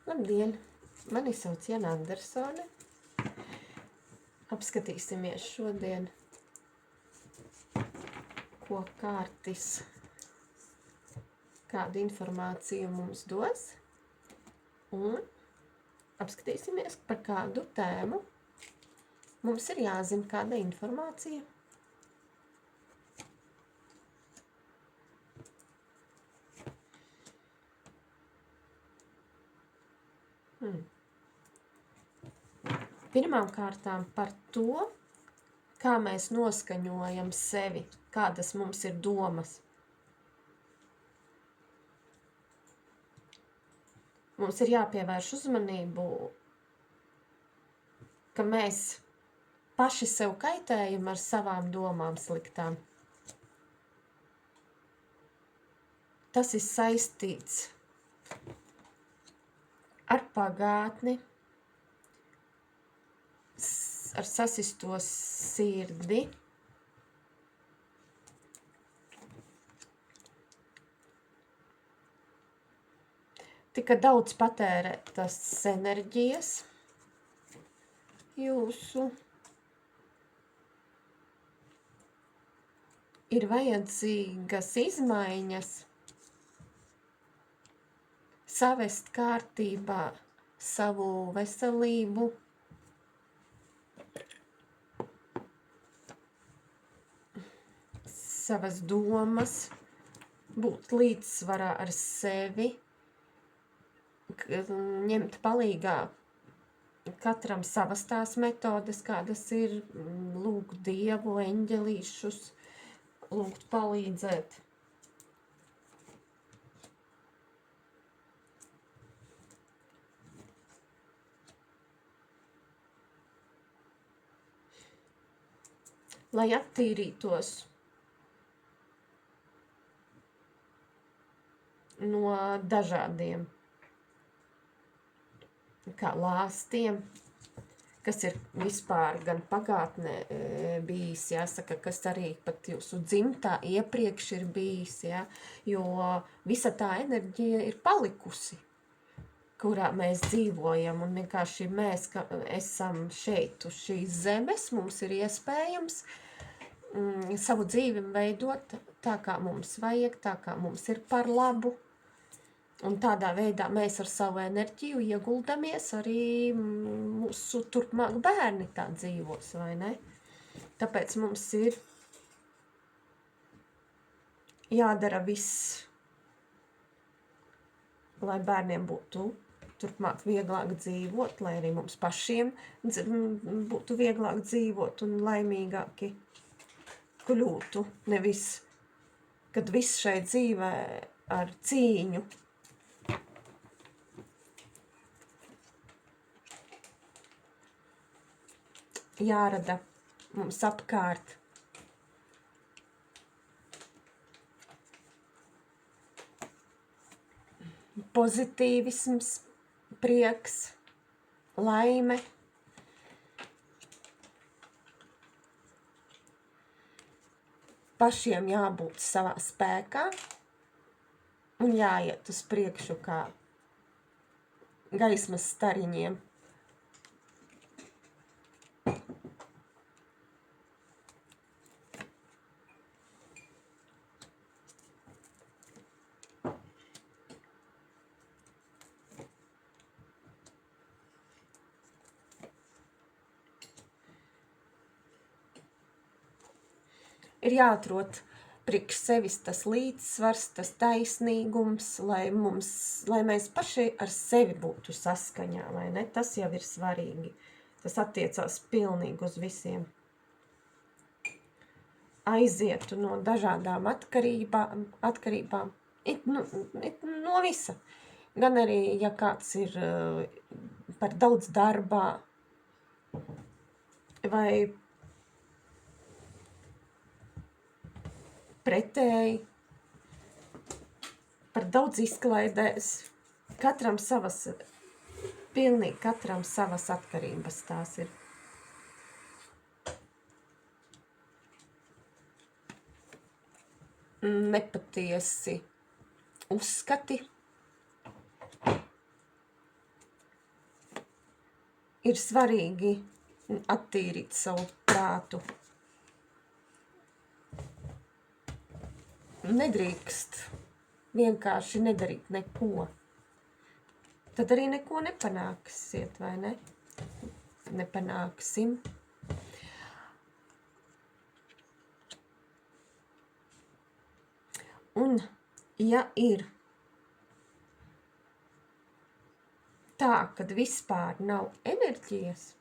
Labdien! Mani sauc Jana Andersone. Apskatīsimies šodien, ko kārtis, kādu informāciju mums dos, un apskatīsimies, par kādu tēmu mums ir jāzina kāda informācija. Pirmām kārtām par to, kā mēs noskaņojam sevi, kādas mums ir domas. Mums ir jāpievērš uzmanību, ka mēs paši sev kaitējam ar savām domām sliktām. Tas ir saistīts ar pagātni, ar sasisto sirdi, tika daudz patērētas enerģijas jūsu, ir vajadzīgas izmaiņas, savest kārtībā savu veselību, savas domas, būt līdzsvarā ar sevi, ņemt palīgā katram savas tās metodes, kādas ir, lūgt Dievu, eņģelīšus, lūgt palīdzēt. Lai attīrītos no dažādiem kā lāstiem, kas ir vispār gan pagātnē bijis, jāsaka, kas arī pat jūsu dzimtā iepriekš ir bijis, ja, jo visa tā enerģija ir palikusi, kurā mēs dzīvojam, un vienkārši mēs, ka esam šeit uz šīs zemes, mums ir iespējams savu dzīvi veidot tā, kā mums vajag, tā, kā mums ir par labu. Un tādā veidā mēs ar savu enerģiju ieguldamies, arī mūsu turpmāk bērni tā dzīvos, vai ne? Tāpēc mums ir jādara viss, lai bērniem būtu turpmāk vieglāk dzīvot, lai arī mums pašiem būtu vieglāk dzīvot un laimīgāki kļūtu. Nevis, kad viss šai dzīvē ar cīņu jārada mums apkārt. Pozitīvisms, prieks, laime. Pašiem jābūt savā spēkā un jāiet uz priekšu kā gaismas stariņiem. Ir jāatrod priekš sevis tas līdzsvars, tas taisnīgums, lai mēs paši ar sevi būtu saskaņā, vai ne? Tas jau ir svarīgi. Tas attiecās pilnīgi uz visiem. Aizietu no dažādām atkarībām, no visa. Gan arī, ja kāds ir par daudz darbā, vai pretēji, par daudz izklaidēs, pilnīgi katram savas atkarības tās ir. Nepatiesi uzskati, ir svarīgi attīrīt savu prātu. Nedrīkst vienkārši nedarīt neko. Tad arī neko nepanāksiet, vai ne? Nepanāksim. Un, ja ir tā, kad vispār nav enerģijas,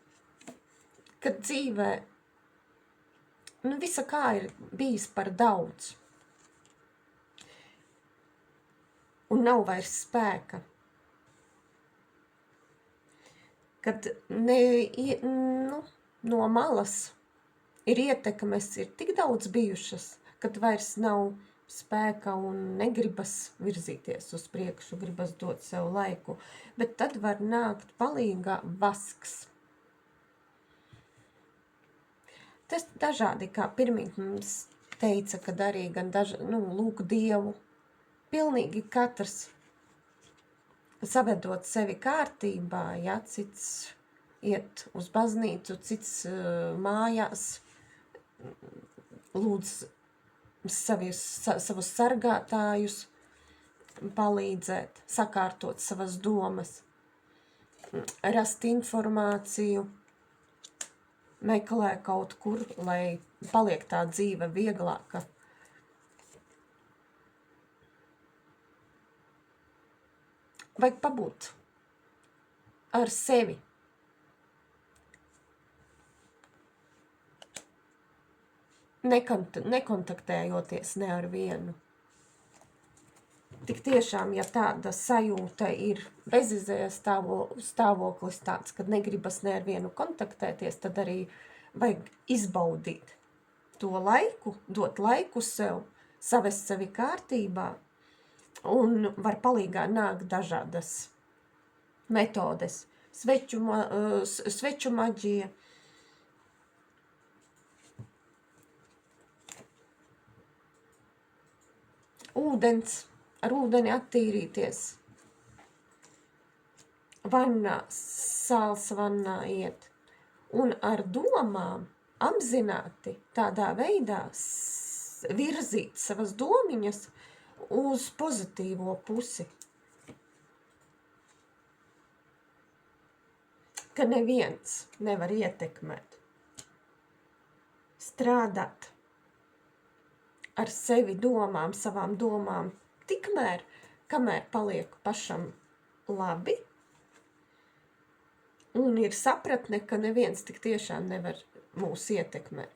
kad dzīvē, visa kā ir bijis par daudz, un nav vairs spēka, kad no malas ir ietekmes, ir tik daudz bijušas, kad vairs nav spēka un negribas virzīties uz priekšu, gribas dot sev laiku, bet tad var nākt palīgā vasks. Tas dažādi, kā pirmīt mums teica, kad arī gan lūk Dievu, pilnīgi katrs savedot sevi kārtībā, ja cits iet uz baznīcu, cits mājās, lūdz savus sargātājus palīdzēt, sakārtot savas domas, rast informāciju, meklē kaut kur, lai paliek tā dzīve vieglāka. Vajag pabūt ar sevi. Nekontaktējoties ne ar vienu. Tik tiešām, ja tāda sajūta ir bezizējas stāvoklis tāds, kad negribas ne ar vienu kontaktēties, tad arī vajag izbaudīt to laiku, dot laiku sev, savest sevi kārtībā, un var palīgā nākt dažādas metodes. Sveču maģija, ūdens, ar ūdeni attīrīties, vannā, sāls vannā iet, un ar domām apzināti tādā veidā virzīt savas domiņas uz pozitīvo pusi. Ka neviens nevar ietekmēt. Strādāt ar sevi domām, savām domām, tikmēr, kamēr paliek pašam labi, un ir sapratne, ka neviens tik tiešām nevar mūs ietekmēt.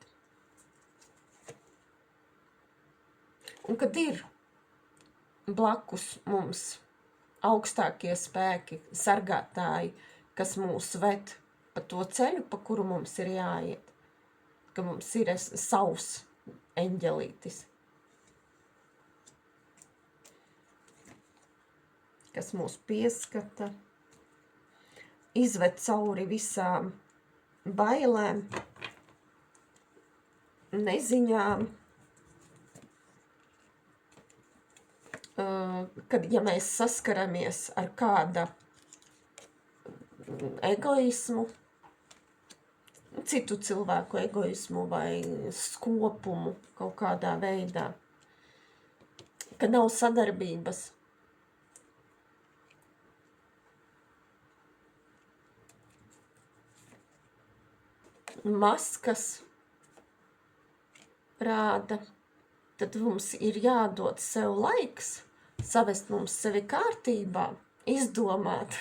Un kad ir blakus mums augstākie spēki, sargātāji, kas mūs ved pa to ceļu, pa kuru mums ir jāiet, ka mums ir savs eņģelītis, kas mūs pieskata, izved cauri visām bailēm, neziņām, kad, ja mēs saskaramies ar kāda egoismu, citu cilvēku egoismu vai skopumu kaut kādā veidā, ka nav sadarbības, maskas rāda, tad mums ir jādod sev laiks, savest mums sevi kārtībā, izdomāt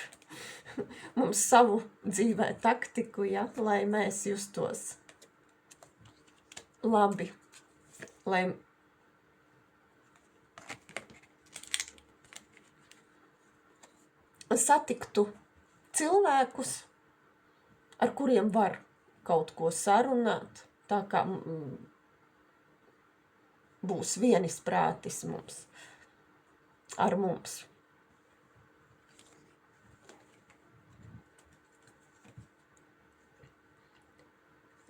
mums savu dzīvē taktiku, ja, lai mēs justos labi, lai satiktu cilvēkus, ar kuriem var kaut ko sarunāt, tā kā būs vienisprātis mums, ar mums.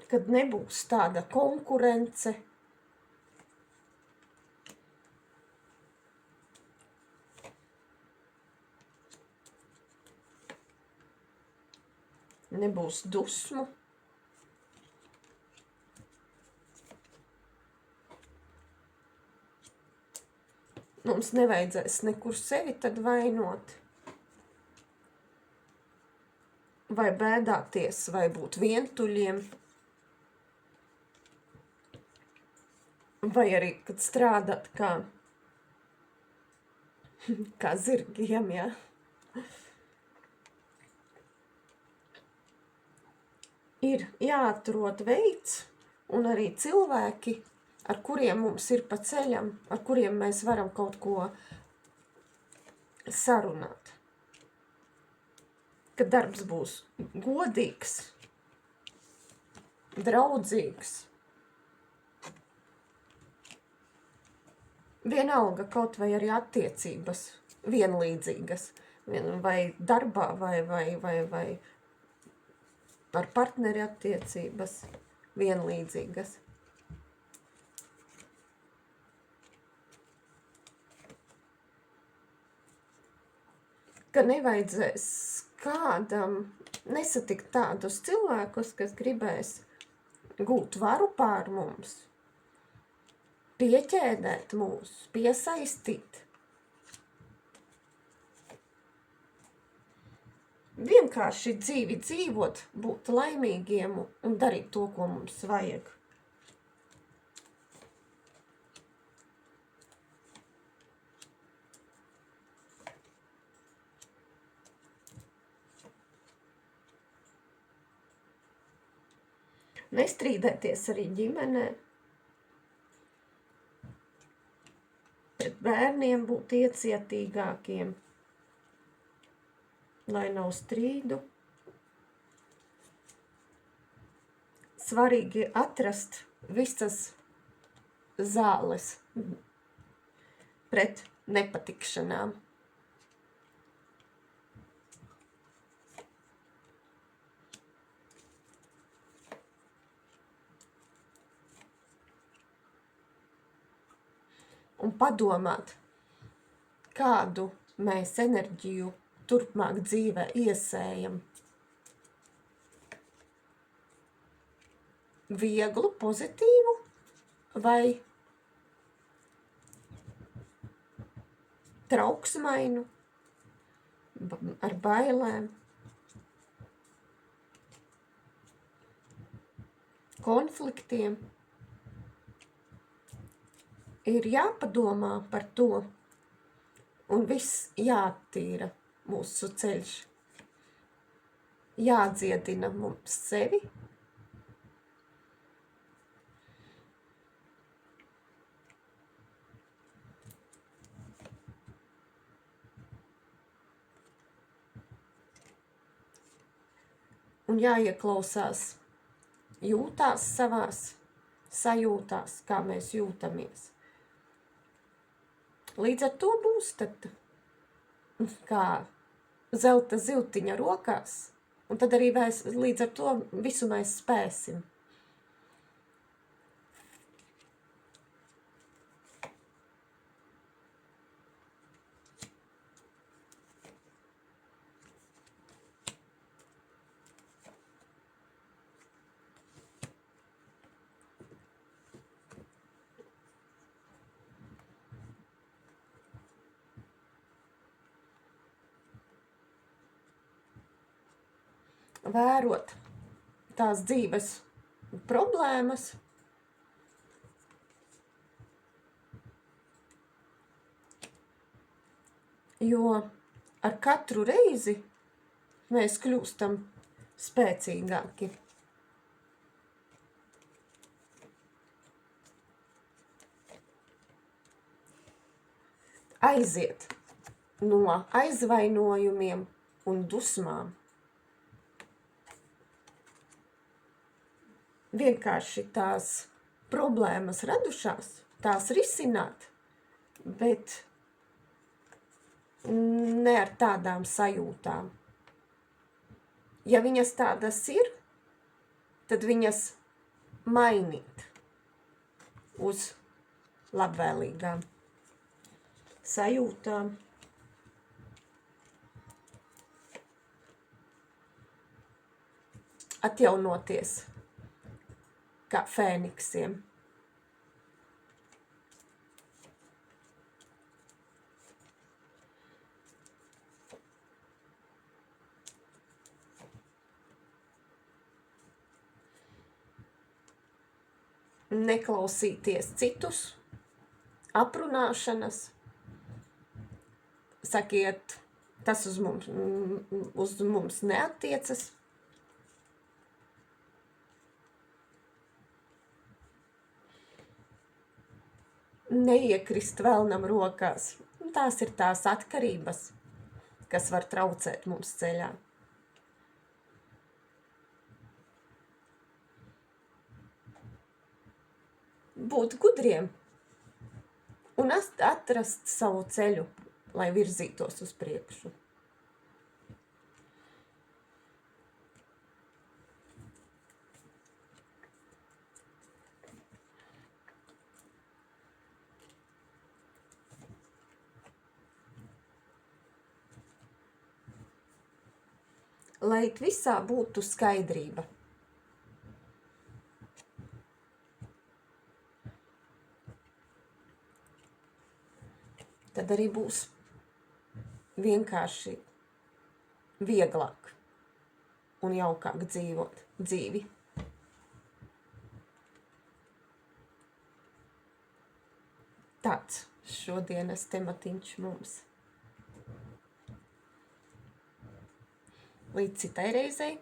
Kad nebūs tāda konkurence, nebūs dusmu. Mums nevajadzēs nekur sevi tad vainot, vai bēdāties, vai būt vientuļiem, vai arī, kad strādāt kā zirgiem, jā. Ir jāatrod veids, un arī cilvēki, ar kuriem mums ir pa ceļam, ar kuriem mēs varam kaut ko sarunāt. Kad darbs būs godīgs, draudzīgs, vienalga kaut vai arī attiecības vienlīdzīgas, vai darbā, vai ar partneri attiecības vienlīdzīgas. Ka nevajadzēs kādam nesatikt tādus cilvēkus, kas gribēs gūt varu pār mums, pieķēdēt mūs, piesaistīt. Vienkārši dzīvi dzīvot, būt laimīgiem un darīt to, ko mums vajag. Nestrīdēties arī ģimenē. Pret bērniem būt iecietīgākiem, lai nav strīdu. Svarīgi atrast visas zāles pret nepatikšanām. Un padomāt, kādu mēs enerģiju turpmāk dzīvē iesējam. Vieglu, pozitīvu vai trauksmainu, ar bailēm, konfliktiem. Ir jāpadomā par to, un viss jāattīra mūsu ceļš. Jādziedina mums sevi. Un jāieklausās, jūtās savās sajūtās, kā mēs jūtamies. Līdz ar to būs tad kā zelta ziltiņa rokās, un tad arī līdz ar to visu mēs spēsim. Vērot tās dzīves problēmas, jo ar katru reizi mēs kļūstam spēcīgāki. Aiziet no aizvainojumiem un dusmām. Vienkārši tās problēmas radušās, tās risināt, bet ne ar tādām sajūtām. Ja viņas tādas ir, tad viņas mainīt uz labvēlīgām sajūtām. atjaunoties kā fēniksiem. Neklausīties citus, aprunāšanas, sakiet, tas uz mums neattiecas. Neiekrist vēlnam rokās. Tās ir tās atkarības, kas var traucēt mums ceļā. Būt gudriem un atrast savu ceļu, lai virzītos uz priekšu. Lai visā būtu skaidrība. Tad arī būs vienkārši vieglāk un jaukāk dzīvot dzīvi. Tāds šodienas tematiņš mums. Līdz citai reizei.